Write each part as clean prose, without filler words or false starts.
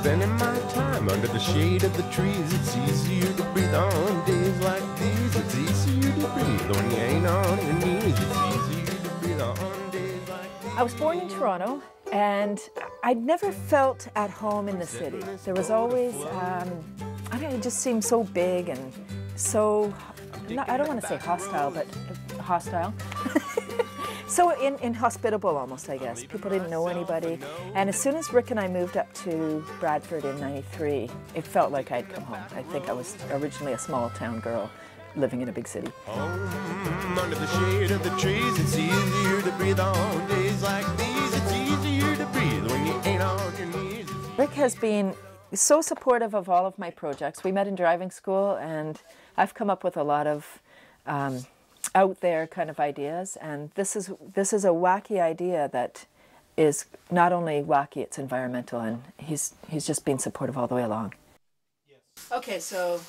spending my time under the shade of the trees. It's easier to breathe on days like these. It's easier to breathe when you ain't on your knees. It's easier to breathe on days like these. I was born in Toronto, and I'd never felt at home in the city. There was always, I don't know, it just seemed so big and so, I don't want to say hostile, but hostile. So inhospitable almost, I guess. People didn't know anybody. And as soon as Rick and I moved up to Bradford in '93, it felt like I'd come home. I think I was originally a small town girl living in a big city. Under the shade of the trees, it's easier to breathe on days like these. It's easier to breathe when you ain't on your knees. Rick has been so supportive of all of my projects. We met in driving school, and I've come up with a lot of out there kind of ideas, and this is a wacky idea that is not only wacky, it's environmental, and he's just been supportive all the way along. Yes. Okay, so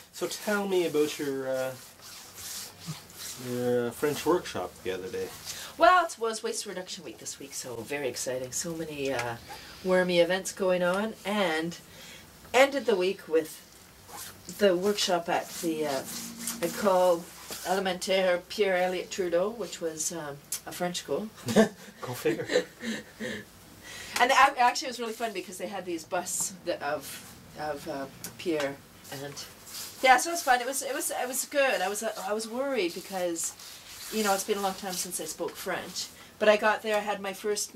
tell me about your French workshop the other day. well, it was Waste Reduction Week this week, so very exciting. So many wormy events going on, and ended the week with the workshop at the École Élémentaire Pierre Elliott Trudeau, which was a French school. Go figure. And actually, it was really fun because they had these busts of Pierre, and yeah, so it was fun. It was good. I was worried because, you know, it's been a long time since I spoke French. But I got there, I had my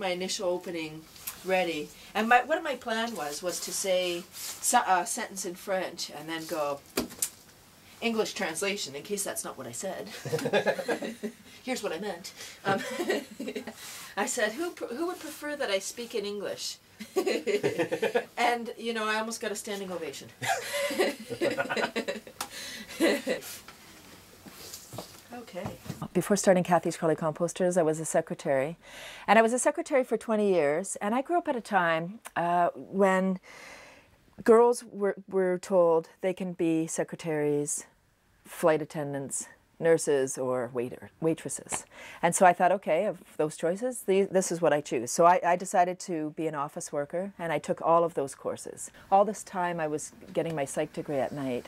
initial opening ready, and what my plan was to say a sentence in French and then go English translation in case that's not what I said. Here's what I meant. I said, who would prefer that I speak in English? And, you know, I almost got a standing ovation. Okay. Before starting Cathy's Crawly Composters, I was a secretary. And I was a secretary for 20 years. And I grew up at a time when girls were told they can be secretaries, flight attendants, nurses, or waitresses. And so I thought, okay, of those choices, this is what I choose. So I decided to be an office worker, and I took all of those courses. All this time I was getting my psych degree at night.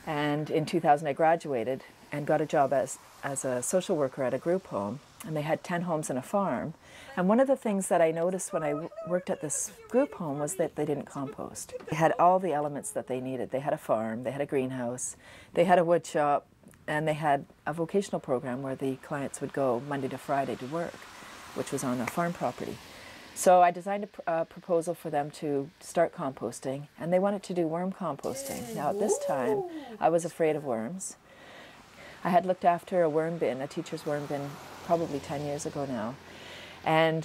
And in 2000 I graduated and got a job as a social worker at a group home. And they had 10 homes and a farm. And one of the things that I noticed when I worked at this group home was that they didn't compost. They had all the elements that they needed. They had a farm, they had a greenhouse, they had a wood shop, and they had a vocational program where the clients would go Monday to Friday to work, which was on a farm property. So I designed a proposal for them to start composting, and they wanted to do worm composting. Now at this time, I was afraid of worms. I had looked after a worm bin, a teacher's worm bin, probably 10 years ago now, and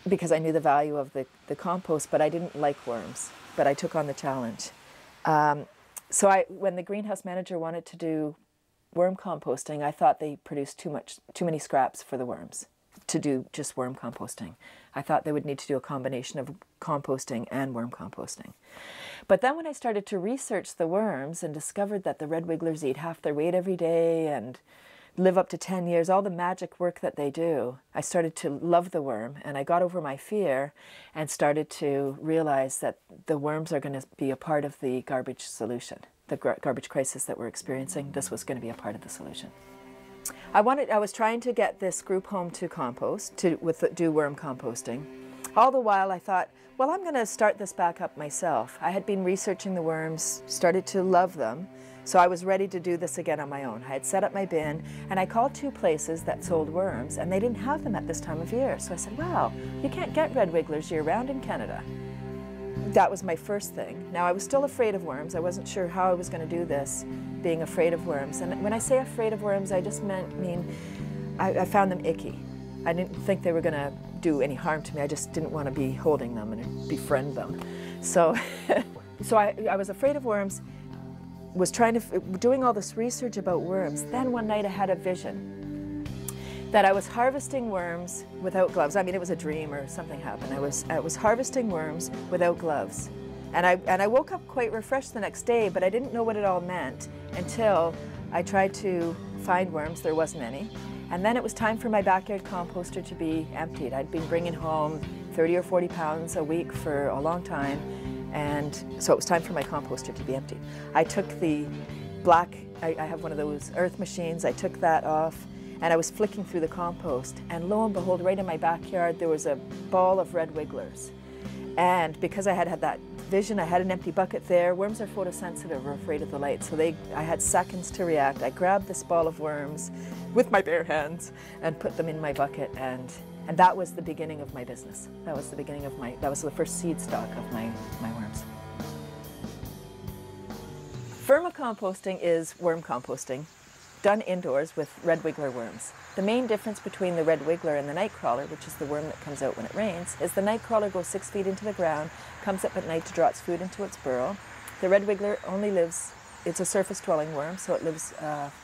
because I knew the value of the compost, but I didn't like worms, but I took on the challenge. So when the greenhouse manager wanted to do worm composting, I thought they produced too many scraps for the worms to do just worm composting. I thought they would need to do a combination of composting and worm composting. But then when I started to research the worms and discovered that the red wigglers eat half their weight every day and live up to 10 years, all the magic work that they do, I started to love the worm, and I got over my fear and started to realize that the worms are going to be a part of the garbage solution. The garbage crisis that we're experiencing, this was going to be a part of the solution. I was trying to get this group home to compost, do worm composting. All the while I thought, well, I'm going to start this back up myself. I had been researching the worms, started to love them, so I was ready to do this again on my own. I had set up my bin, and I called 2 places that sold worms, and they didn't have them at this time of year. So I said, wow, you can't get red wigglers year-round in Canada. That was my first thing. Now, I was still afraid of worms. I wasn't sure how I was going to do this, being afraid of worms. And when I say afraid of worms, I just mean I found them icky. I didn't think they were going to do any harm to me. I just didn't want to be holding them and befriend them. So, I was afraid of worms, was doing all this research about worms. Then one night I had a vision that I was harvesting worms without gloves. I mean, it was a dream or something happened. I was harvesting worms without gloves. And I woke up quite refreshed the next day, but I didn't know what it all meant until I tried to find worms. There wasn't any. And then it was time for my backyard composter to be emptied. I'd been bringing home 30 or 40 pounds a week for a long time, And so it was time for my composter to be emptied. I took the black, I have one of those earth machines, I took that off and I was flicking through the compost, and lo and behold, right in my backyard there was a ball of red wigglers. And because I had that vision, I had an empty bucket there. Worms are photosensitive or afraid of the light, so I had seconds to react. I grabbed this ball of worms with my bare hands and put them in my bucket, and that was the beginning of my business. That was the beginning of that was the first seed stock of my worms. Vermicomposting is worm composting done indoors with red wiggler worms. The main difference between the red wiggler and the night crawler, which is the worm that comes out when it rains, is the night crawler goes 6 feet into the ground, comes up at night to draw its food into its burrow. The red wiggler only lives, it's a surface dwelling worm, so it lives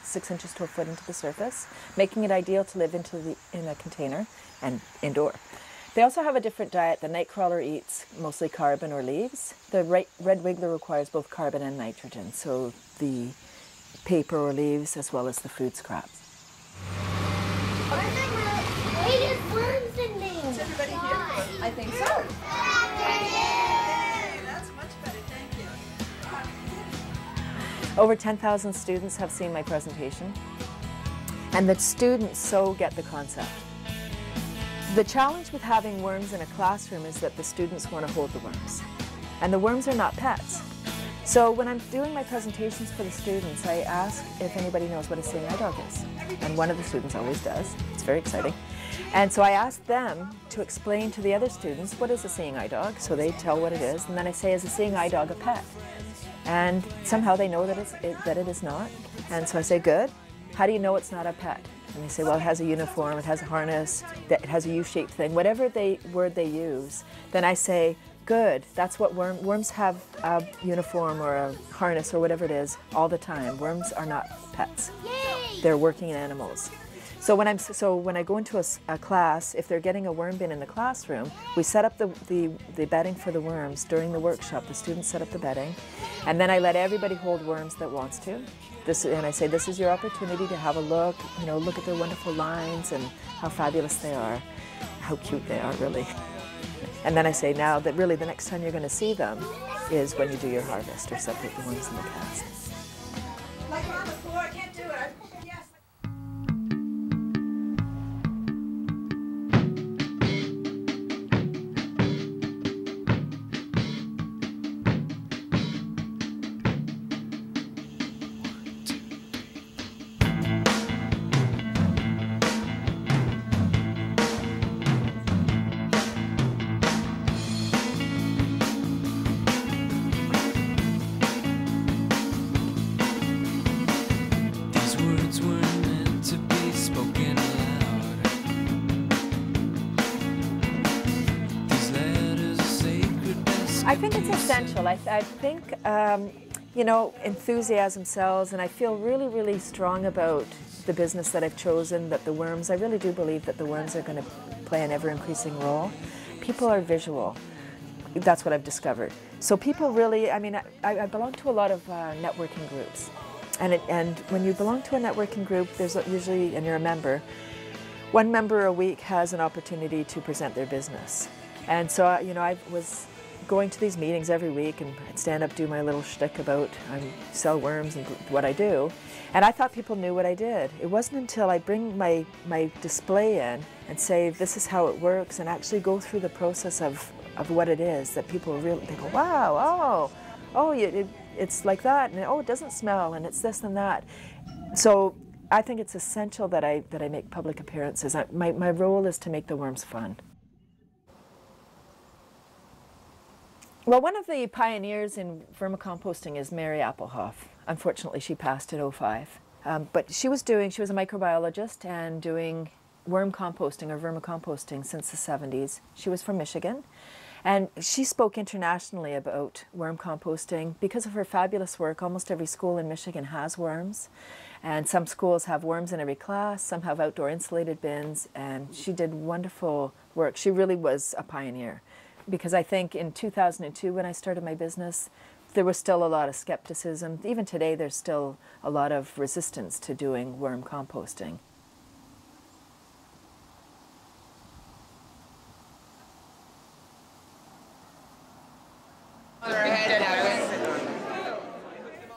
6 inches to a foot into the surface, making it ideal to live in a container and indoor. They also have a different diet. The night crawler eats mostly carbon or leaves. The red wiggler requires both carbon and nitrogen, so the paper or leaves as well as the food scraps. Are there the latest worms in there? Is everybody here? I think so. Yay, that's much better, thank you. Over 10,000 students have seen my presentation, and the students so get the concept. The challenge with having worms in a classroom is that the students want to hold the worms, and the worms are not pets. So when I'm doing my presentations for the students, I ask if anybody knows what a seeing eye dog is. And one of the students always does. It's very exciting. And so I ask them to explain to the other students, what is a seeing eye dog? So they tell what it is. And then I say, is a seeing eye dog a pet? And somehow they know that it is not. And so I say, good. How do you know it's not a pet? And they say, well, it has a uniform, it has a harness, it has a U-shaped thing. Whatever word they use, then I say, good, that's what worms have a uniform or a harness or whatever it is all the time. Worms are not pets. Yay! They're working animals. So when I go into a class, if they're getting a worm bin in the classroom, we set up the bedding for the worms during the workshop. The students set up the bedding, and then I let everybody hold worms that wants to. And I say, this is your opportunity to have a look, look at their wonderful lines and how fabulous they are, how cute they are, really. And then I say, now that really the next time you're going to see them is when you do your harvest or separate the worms in the cask. Like on the floor, I can't do it. Yes. I think it's essential. I think, enthusiasm sells, and I feel really, really strong about the business that I've chosen, that the worms, I really do believe that the worms are going to play an ever-increasing role. People are visual. That's what I've discovered. So people really, I belong to a lot of networking groups. And when you belong to a networking group, there's usually, and you're a member, one member a week has an opportunity to present their business. And so, I was going to these meetings every week, and I'd stand up, do my little shtick about I sell worms and what I do. And I thought people knew what I did. It wasn't until I bring my display in and say, this is how it works, and actually go through the process of what it is, that people really, they go, wow, it's like that, and it doesn't smell, and it's this and that. So I think it's essential that I make public appearances. My role is to make the worms fun. Well, one of the pioneers in vermicomposting is Mary Applehoff. Unfortunately, she passed in '05. But she was a microbiologist and doing worm composting or vermicomposting since the 70s. She was from Michigan, and she spoke internationally about worm composting. Because of her fabulous work, almost every school in Michigan has worms, and some schools have worms in every class, some have outdoor insulated bins, and she did wonderful work. She really was a pioneer. Because I think in 2002, when I started my business, there was still a lot of skepticism. Even today, there's still a lot of resistance to doing worm composting. There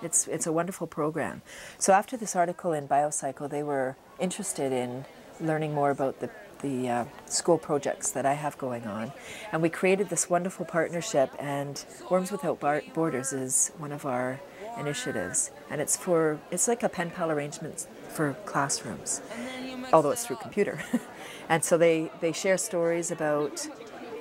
It's a wonderful program. So after this article in Biocycle, they were interested in learning more about the school projects that I have going on, and we created this wonderful partnership, and Worms Without Borders is one of our initiatives, and it's like a pen pal arrangement for classrooms, although it's through computer. And so they share stories about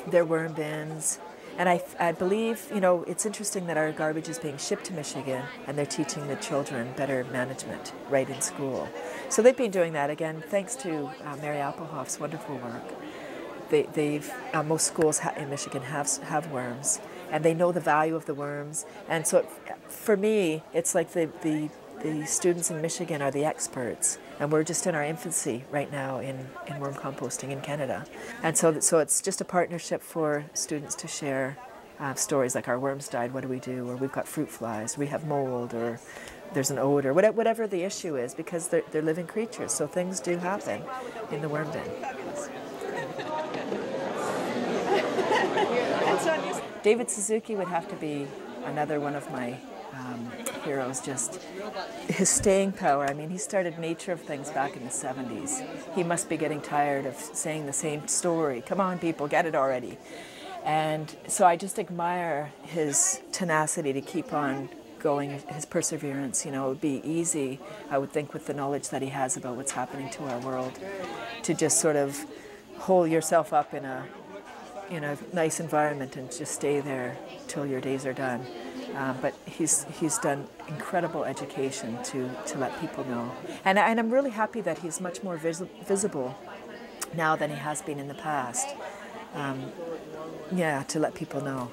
their worm bins, and I believe, you know, it's interesting that our garbage is being shipped to Michigan and they're teaching the children better management right in school. So they've been doing that, again, thanks to Mary Applehoff's wonderful work. Most schools in Michigan have worms, and they know the value of the worms. And so for me, it's like the students in Michigan are the experts, and we're just in our infancy right now in worm composting in Canada. And so it's just a partnership for students to share stories like our worms died, what do we do? Or we've got fruit flies, we have mold, or there's an odor, whatever the issue is, because they're living creatures, so things do happen in the worm bin. David Suzuki would have to be another one of my heroes. Just his staying power. I mean, he started Nature of Things back in the 70s. He must be getting tired of saying the same story. Come on, people, get it already. And so I just admire his tenacity to keep on going, his perseverance. You know, it would be easy, I would think, with the knowledge that he has about what's happening to our world, to just sort of hole yourself up in a nice environment and just stay there till your days are done. But he's done incredible education to let people know. And I'm really happy that he's much more visible now than he has been in the past. Yeah, to let people know.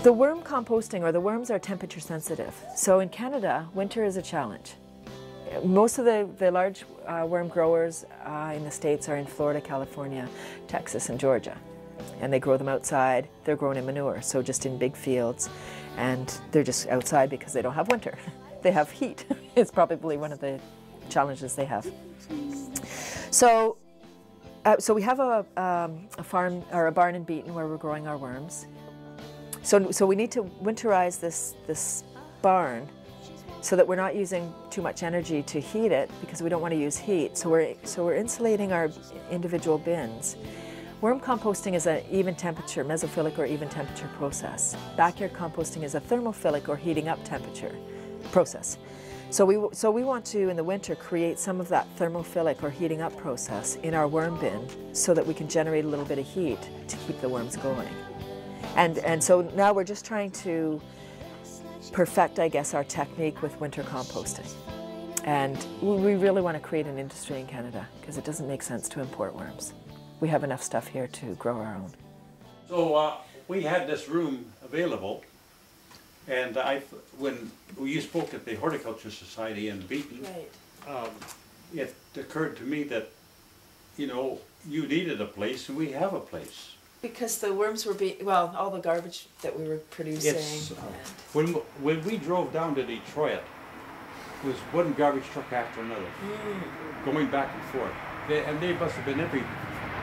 The worm composting, or the worms, are temperature sensitive. So in Canada, winter is a challenge. Most of the large worm growers in the States are in Florida, California, Texas, and Georgia. And they grow them outside. They're grown in manure, so just in big fields. And they're just outside because they don't have winter. They have heat. It's probably one of the challenges they have. So we have a farm, or a barn in Beaton, where we're growing our worms. So we need to winterize this barn so that we're not using too much energy to heat it, because we don't want to use heat. So we're insulating our individual bins. Worm composting is an even temperature, mesophilic or even temperature process. Backyard composting is a thermophilic or heating up temperature process. So we want to, in the winter, create some of that thermophilic or heating up process in our worm bin so that we can generate a little bit of heat to keep the worms going. And so now we're just trying to perfect, I guess, our technique with winter composting. And we really want to create an industry in Canada, because it doesn't make sense to import worms. We have enough stuff here to grow our own. So we had this room available, and when you spoke at the Horticulture Society in Beaton, right. It occurred to me that, you know, you needed a place, and we have a place. Because the worms were well, all the garbage that we were producing. When we drove down to Detroit, it was one garbage truck after another, going back and forth. And they must have been every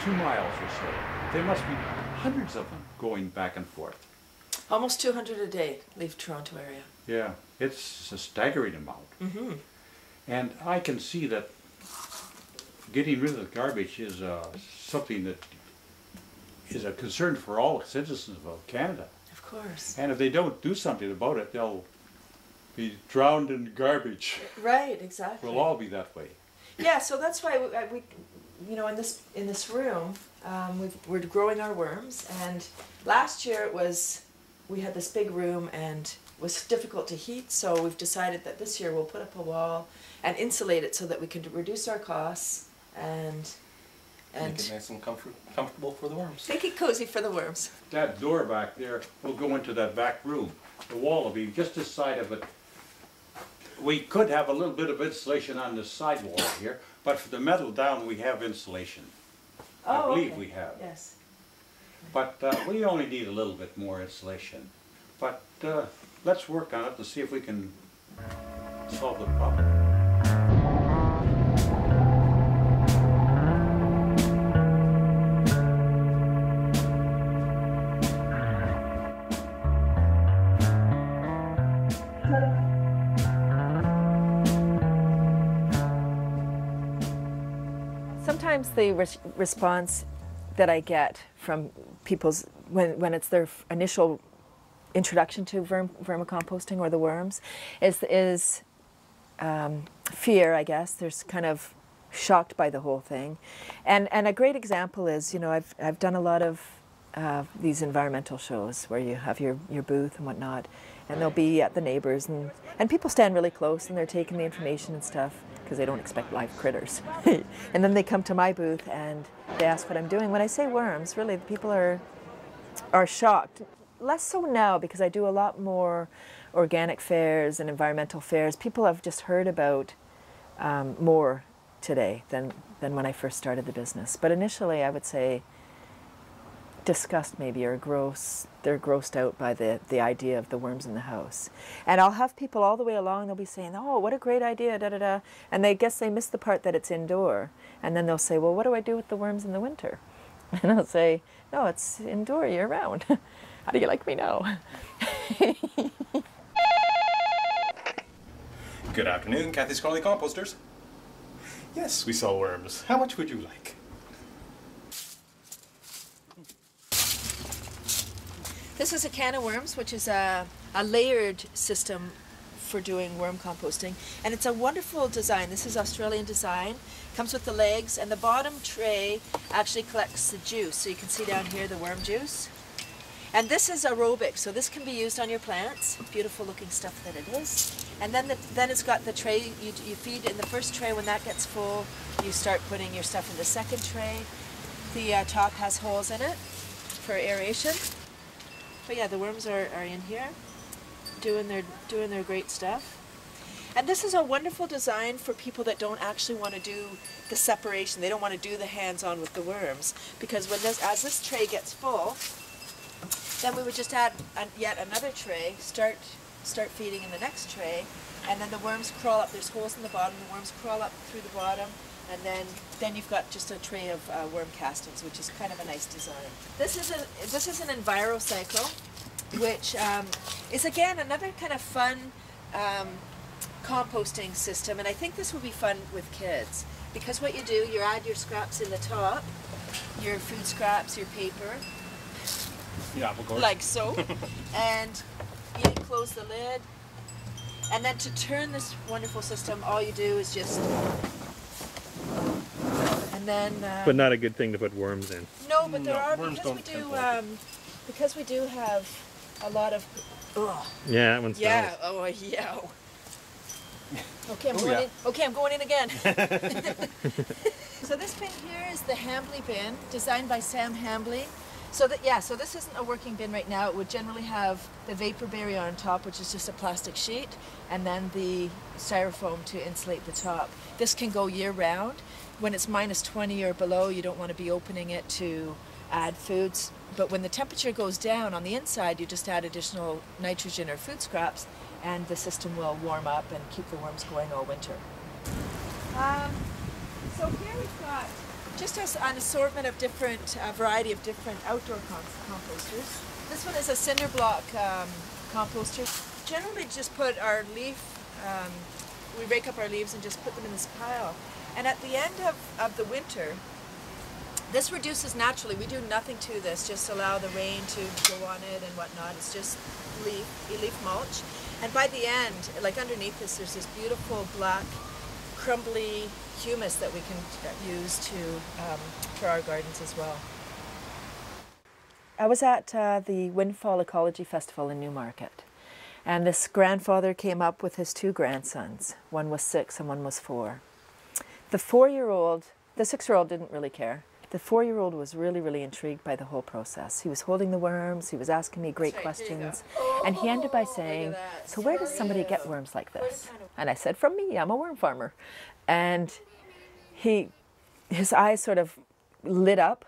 2 miles or so. There must be hundreds of them going back and forth. Almost 200 a day leave Toronto area. Yeah, it's a staggering amount. Mm-hmm. And I can see that getting rid of the garbage is something that is a concern for all citizens of Canada. Of course. And if they don't do something about it, be drowned in garbage. Right, exactly. We'll all be that way. Yeah, so that's why we you know, in this room, we're growing our worms. And last year we had this big room and it was difficult to heat. So we've decided that this year we'll put up a wall and insulate it so that we can reduce our costs and Make it nice and comfortable for the worms. make it cozy for the worms. That door back there will go into that back room. The wall will be just this side of it. We could have a little bit of insulation on the side wall here, but for the metal down we have insulation. I believe okay. we have. Yes. But we only need a little bit more insulation. But let's work on it to see if we can solve the problem. Sometimes the response that I get from people's, when it's their initial introduction to vermicomposting or the worms, is fear, I guess. There's kind of shocked by the whole thing. And a great example is, you know, I've done a lot of these environmental shows where you have your booth and whatnot, and they'll be at the neighbors, and people stand really close and they're taking the information and stuff because they don't expect live critters. And then they come to my booth and they ask what I'm doing. When I say worms, really, people are shocked. Less so now because I do a lot more organic fairs and environmental fairs. People have just heard about more today than when I first started the business. But initially, I would say disgust maybe, or they're grossed out by the idea of the worms in the house. And I'll have people all the way along, they'll be saying, oh, what a great idea, da da da. And they guess they miss the part that it's indoor. And then they'll say, well, what do I do with the worms in the winter? And I'll say, no, it's indoor year round. How do you like me now? Good afternoon, Cathy's Crawly Composters. Yes, we sell worms. How much would you like? This is a can of worms, which is a layered system for doing worm composting. And it's a wonderful design. This is Australian design. Comes with the legs, and the bottom tray actually collects the juice. So you can see down here the worm juice. And this is aerobic, so this can be used on your plants. Beautiful looking stuff that it is. And then it's got the tray, you feed in the first tray. When that gets full, you start putting your stuff in the second tray. The top has holes in it for aeration. But yeah, the worms are in here doing their great stuff. And this is a wonderful design for people that don't actually want to do the separation. They don't want to do the hands-on with the worms, because as this tray gets full, then we would just add yet another tray, start feeding in the next tray, and then the worms crawl up. There's holes in the bottom. The worms crawl up through the bottom, and then you've got just a tray of worm castings, which is kind of a nice design. This is an EnviroCycle, which is again another kind of fun composting system, and I think this will be fun with kids, because what you do, you add your scraps in the top, your food scraps, your paper, Yeah, of course. like so, and you close the lid, and then to turn this wonderful system, all you do is just, and then But not a good thing to put worms in. no, but there are, worms because we do have a lot of, Yeah, that one's yeah, oh yeah. Okay, I'm going in again. So this bin here is the Hambley bin, designed by Sam Hambley. So this isn't a working bin right now. It would generally have the vapor barrier on top, which is just a plastic sheet, and then the styrofoam to insulate the top. This can go year round. When it's minus 20 or below, you don't want to be opening it to add foods. But when the temperature goes down on the inside, you just add additional nitrogen or food scraps, and the system will warm up and keep the worms going all winter. So here we've got just an assortment of different, variety of different outdoor composters. This one is a cinder block composter. Generally just put our leaf, we rake up our leaves and just put them in this pile. And at the end of the winter, This reduces naturally. We do nothing to this, just allow the rain to go on it and whatnot. It's just leaf mulch. And by the end, like underneath this, there's this beautiful black, crumbly humus that we can use for our gardens as well. I was at the Windfall Ecology Festival in Newmarket, and this grandfather came up with his 2 grandsons. One was 6 and one was 4. The 6-year-old didn't really care. The 4-year-old was really, really intrigued by the whole process. He was holding the worms, he was asking me great questions, and he ended by saying, so where does somebody get worms like this? And I said, from me, I'm a worm farmer. And his eyes sort of lit up,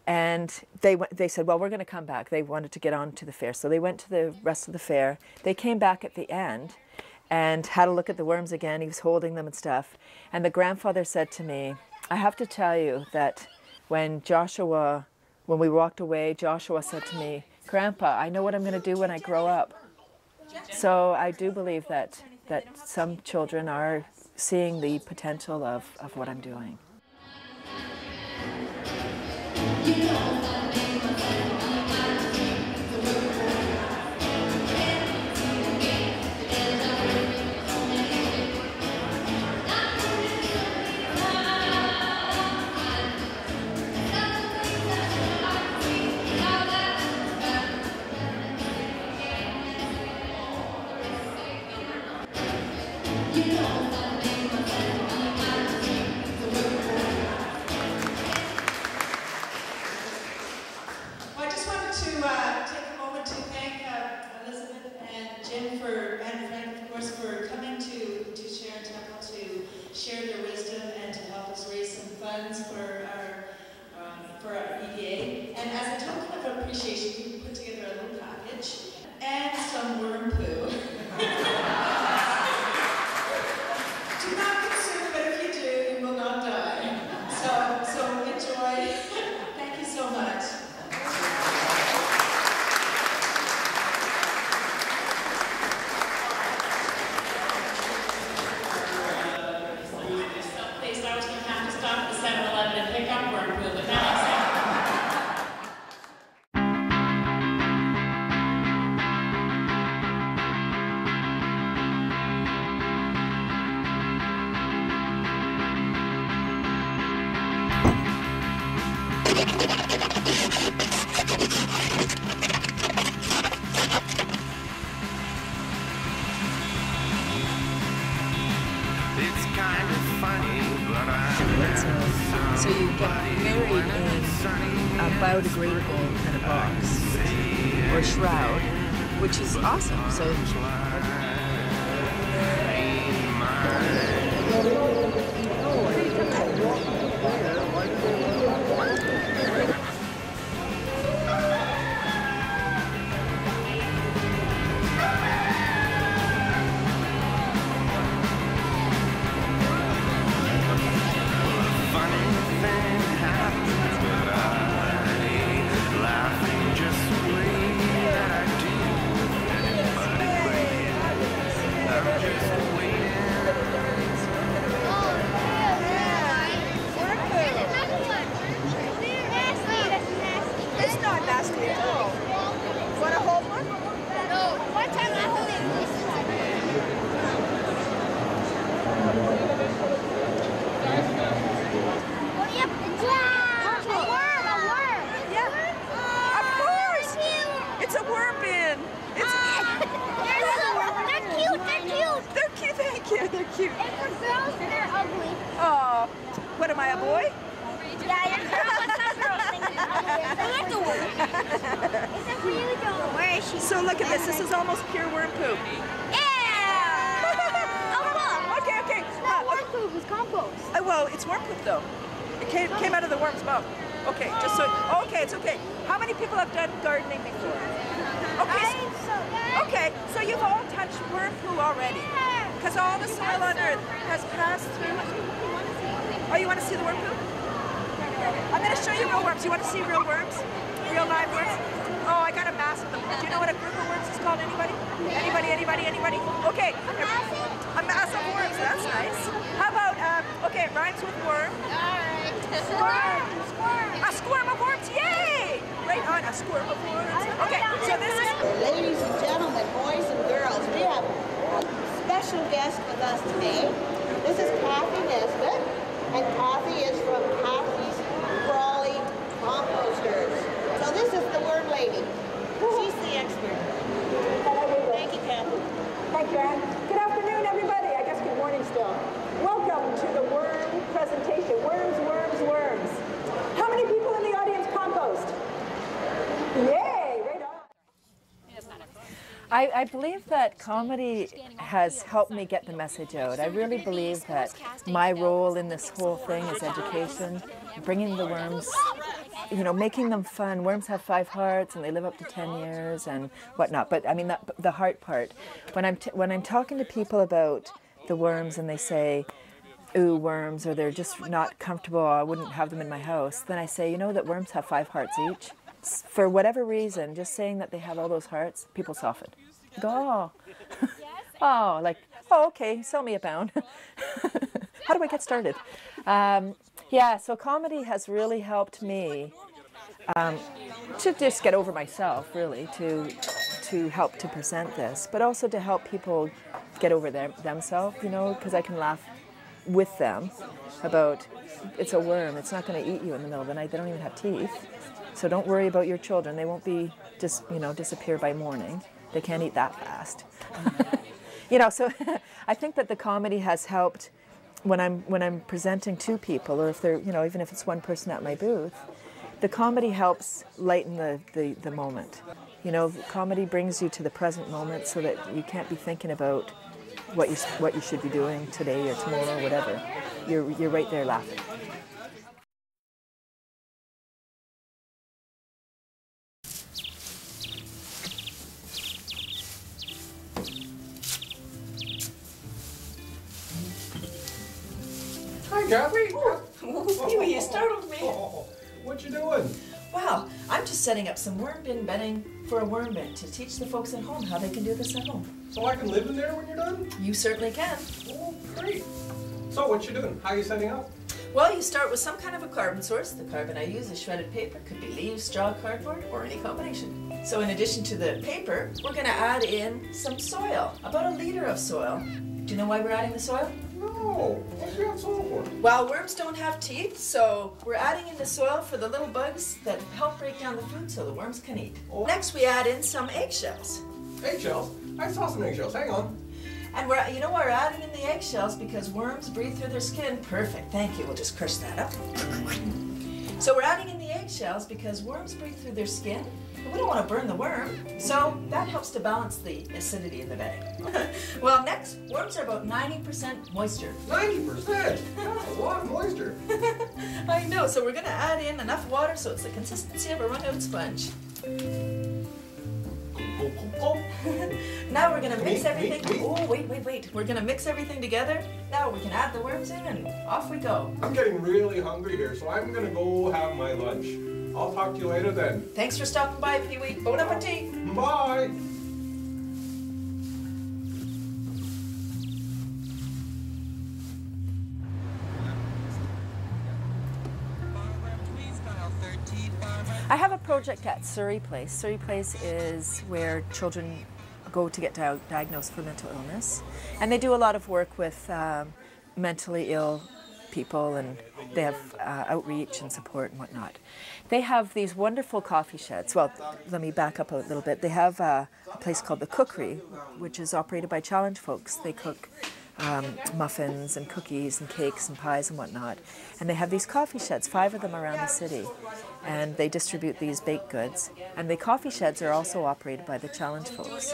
and they said, well, we're going to come back. They wanted to get on to the fair, so they went to the rest of the fair. They came back at the end and had a look at the worms again. He was holding them and stuff. And the grandfather said to me, I have to tell you that when we walked away, Joshua said to me, Grandpa, I know what I'm going to do when I grow up. So I do believe that some children are seeing the potential of what I'm doing. So you get married in a biodegradable kind of box or shroud, which is awesome. So so look at this. This is almost pure worm poop. Yeah! Okay, okay. It's not worm poop, it's compost. Well, it's worm poop though. It came out of the worm's mouth. Okay, just so. Okay, it's okay. How many people have done gardening before? Okay. Okay, so you've all touched worm poo already, because all the soil on Earth has passed through. Oh, you want to see the worm poo? I'm going to show you real worms. You want to see real worms? Real live worms? Oh, I got a mass of them. Do you know what a group of worms is called? Anybody? Anybody? Okay. A mass of worms. That's nice. How about, okay, it rhymes with worm. Alright. Squirm. a squirm before? Okay, so this is... Ladies and gentlemen, boys and girls, we have a special guest with us today. This is Cathy Nesbitt, and Cathy is from Cathy's Crawly Composters. So this is the worm lady. She's the expert. Thank you, Cathy. Thank you, Anne. Good afternoon, everybody. I guess good morning still. Welcome to the worm presentation. Worms, worms, worms. How many people in the audience compost? Yay! Right on. I believe that comedy has helped me get the message out. I really believe that my role in this whole thing is education, bringing the worms, you know, making them fun. Worms have 5 hearts and they live up to 10 years and whatnot. But I mean, the heart part. When I'm talking to people about the worms and they say, ooh, worms, or they're just not comfortable, I wouldn't have them in my house, then I say, you know that worms have 5 hearts each. For whatever reason, just saying that they have all those hearts, people soften. They go, oh, oh, like, oh, okay, sell me a pound. How do I get started? Yeah, so comedy has really helped me to just get over myself, really, to help to present this, but also to help people get over themselves, you know, because I can laugh with them about, it's a worm, it's not going to eat you in the middle of the night, they don't even have teeth. So don't worry about your children. They won't be just, you know, disappear by morning. They can't eat that fast. You know, so I think that the comedy has helped when I'm presenting to people, or if they're, you know, even if it's one person at my booth, the comedy helps lighten the moment. You know, comedy brings you to the present moment so that you can't be thinking about what you should be doing today or tomorrow or whatever. You're right there laughing. Hi, Cathy. Pee-wee, you startled me. What you doing? Wow, I'm just setting up some worm bin bedding for a worm bin to teach the folks at home how they can do this at home. So I can live in there when you're done? You certainly can. Oh, great. So what you doing? How you setting up? Well, you start with some kind of a carbon source. The carbon I use is shredded paper, could be leaves, straw, cardboard, or any combination. So in addition to the paper, we're going to add in some soil, about 1 liter of soil. Do you know why we're adding the soil? No. What do you have soil for? Well, worms don't have teeth, so we're adding in the soil for the little bugs that help break down the food so the worms can eat. Oh. Next, we add in some eggshells. Eggshells? I saw some eggshells. Hang on. And you know why we're adding in the eggshells? Because worms breathe through their skin. Perfect, thank you. We'll just crush that up. So we're adding in the eggshells because worms breathe through their skin. And we don't want to burn the worm, so that helps to balance the acidity in the bedding. Well, next, worms are about 90% moisture. 90%? That's a lot of moisture. I know, so we're going to add in enough water so it's the consistency of a wrung-out sponge. Now we're going to mix everything. Oh, wait. We're going to mix everything together. Now we can add the worms in and off we go. I'm getting really hungry here, so I'm going to go have my lunch. I'll talk to you later then. Thanks for stopping by, Pee-wee. Bon appetit. Bye. I have a project at Surrey Place. Surrey Place is where children go to get diagnosed for mental illness. And they do a lot of work with mentally ill people, and they have outreach and support and whatnot. They have these wonderful coffee sheds. Well, let me back up a little bit. They have a place called The Cookery, which is operated by Challenge folks. They cook muffins and cookies and cakes and pies and whatnot. And they have these coffee sheds, 5 of them around the city. And they distribute these baked goods. And the coffee sheds are also operated by the Challenge folks.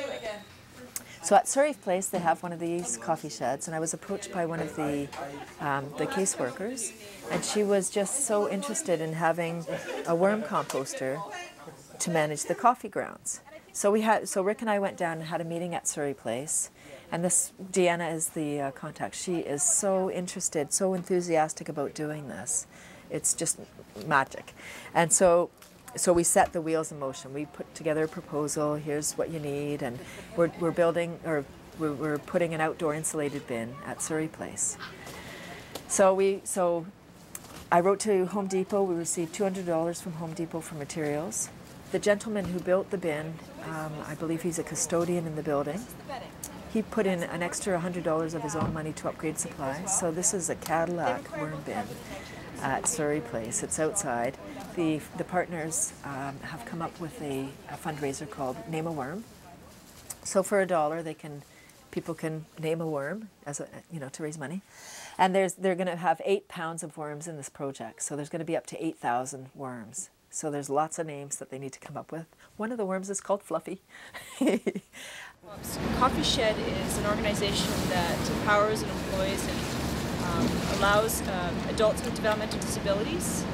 So at Surrey Place, they have one of these coffee sheds, and I was approached by one of the caseworkers, and she was just so interested in having a worm composter to manage the coffee grounds. So Rick and I went down and had a meeting at Surrey Place, and this Deanna is the contact. She is so interested, so enthusiastic about doing this. It's just magic, and so we set the wheels in motion. We put together a proposal. Here's what you need, and we're putting an outdoor insulated bin at Surrey Place. So I wrote to Home Depot. We received $200 from Home Depot for materials. the gentleman who built the bin, I believe he's a custodian in the building. He put in an extra $100 of his own money to upgrade supplies. So this is a Cadillac worm bin at Surrey Place. It's outside. The partners have come up with a fundraiser called Name a Worm. So for $1, people can name a worm as a, to raise money. And they're going to have 8 pounds of worms in this project. So there's going to be up to 8,000 worms. So there's lots of names that they need to come up with. One of the worms is called Fluffy. Coffee Shed is an organization that empowers and employs and allows adults with developmental disabilities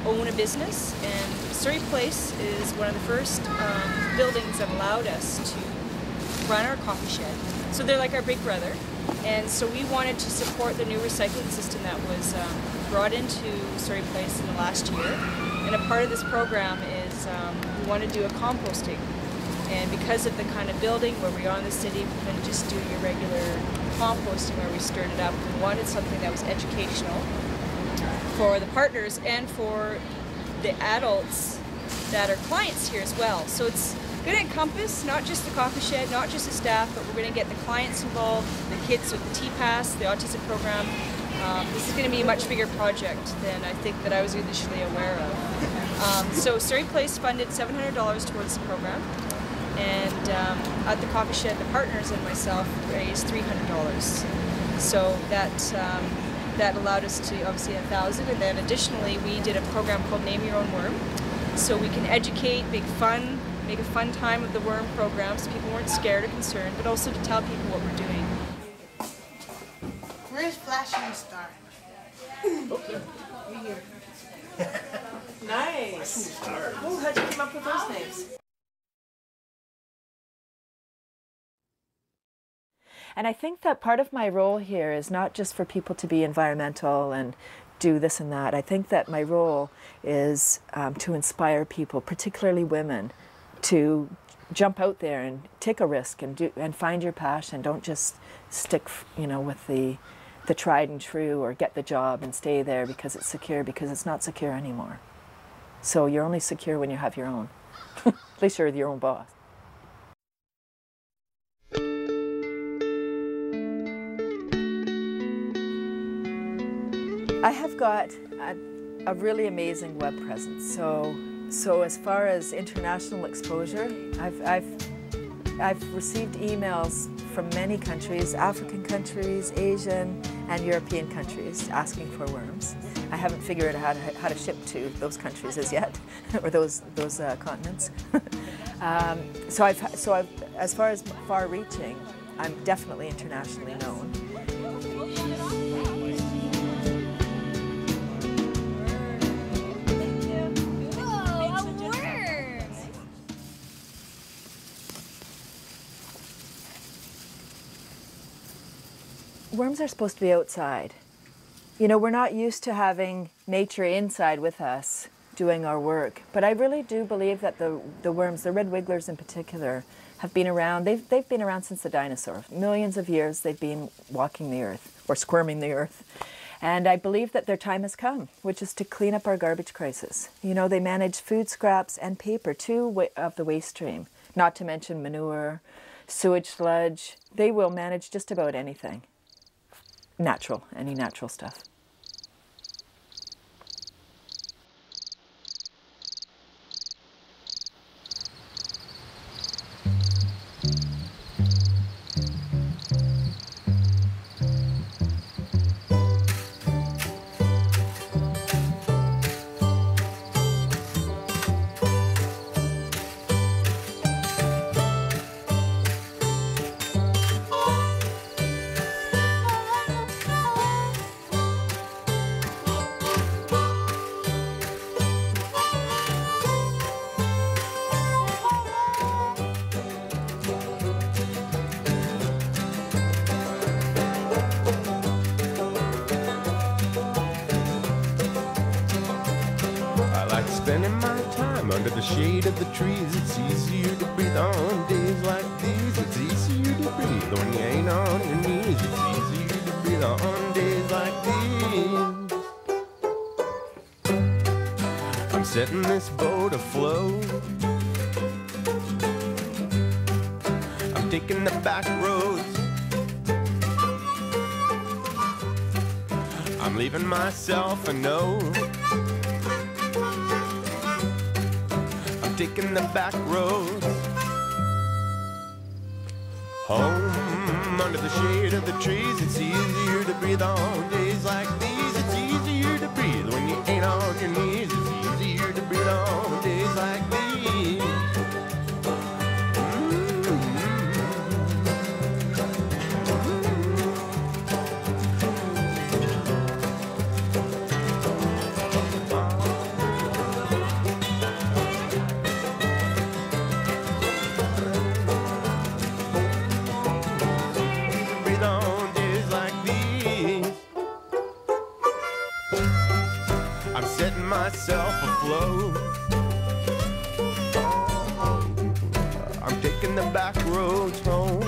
own a business. And Surrey Place is one of the first buildings that allowed us to run our coffee shed. So they're like our big brother. And so we wanted to support the new recycling system that was brought into Surrey Place in the last year. And a part of this program is we want to do a composting. And because of the kind of building where we are in the city, we couldn't just do your regular composting where we stirred it up. We wanted something that was educational for the partners and for the adults that are clients here as well. So it's going to encompass not just the coffee shed, not just the staff, but we're going to get the clients involved, the kids with the T-Pass, the autism program. This is going to be a much bigger project than I think that I was initially aware of. So Surrey Place funded $700 towards the program, and at the coffee shed, the partners and myself raised $300. So that allowed us to obviously $1,000, and then additionally we did a program called Name Your Own Worm, so we can educate, make a fun time of the worm program so people weren't scared or concerned, but also to tell people what we're doing. Where's Flashing Star? Right here. Nice. Oh, how'd you come up with those names? And I think that part of my role here is not just for people to be environmental and do this and that. I think that my role is to inspire people, particularly women, to jump out there and take a risk and find your passion. Don't just stick, with the tried and true, or get the job and stay there because it's secure, because it's not secure anymore. So you're only secure when you have your own. At least you're your own boss. I have got a really amazing web presence. So as far as international exposure, I've received emails from many countries, African countries, Asian and European countries, asking for worms. I haven't figured out how to ship to those countries as yet, or those continents. So as far as far-reaching, I'm definitely internationally known. Worms are supposed to be outside. We're not used to having nature inside with us doing our work, but I really do believe that the worms, the red wigglers in particular, have been around. They've been around since the dinosaurs. Millions of years they've been walking the earth, or squirming the earth. And I believe that their time has come, which is to clean up our garbage crisis. They manage food scraps and paper, too, of the waste stream, not to mention manure, sewage sludge. They will manage just about anything. Any natural stuff. Spending my time under the shade of the trees. It's easier to breathe on days like these. It's easier to breathe when you ain't on your knees. It's easier to breathe on days like these. I'm setting this boat afloat taking the back roads. I'm leaving myself a note. I'm taking the back roads. Home under the shade of the trees. It's easier to breathe on days like these. It's easier to breathe when you ain't on your knees. It's easier to breathe on days like these. Myself afloat. I'm taking the back roads home.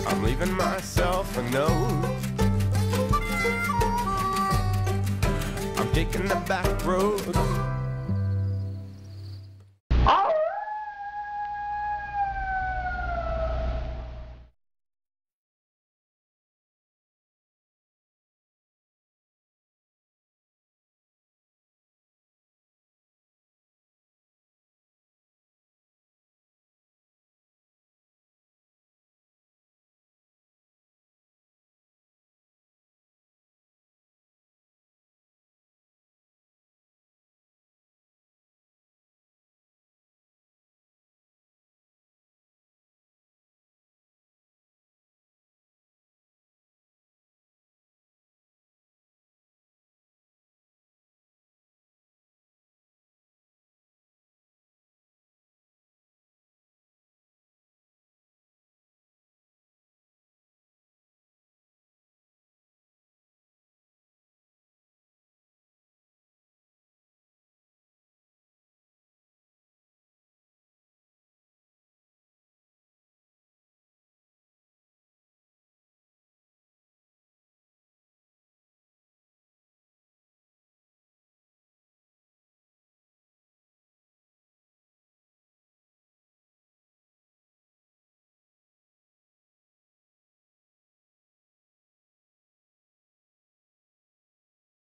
I'm leaving myself a note. I'm taking the back roads.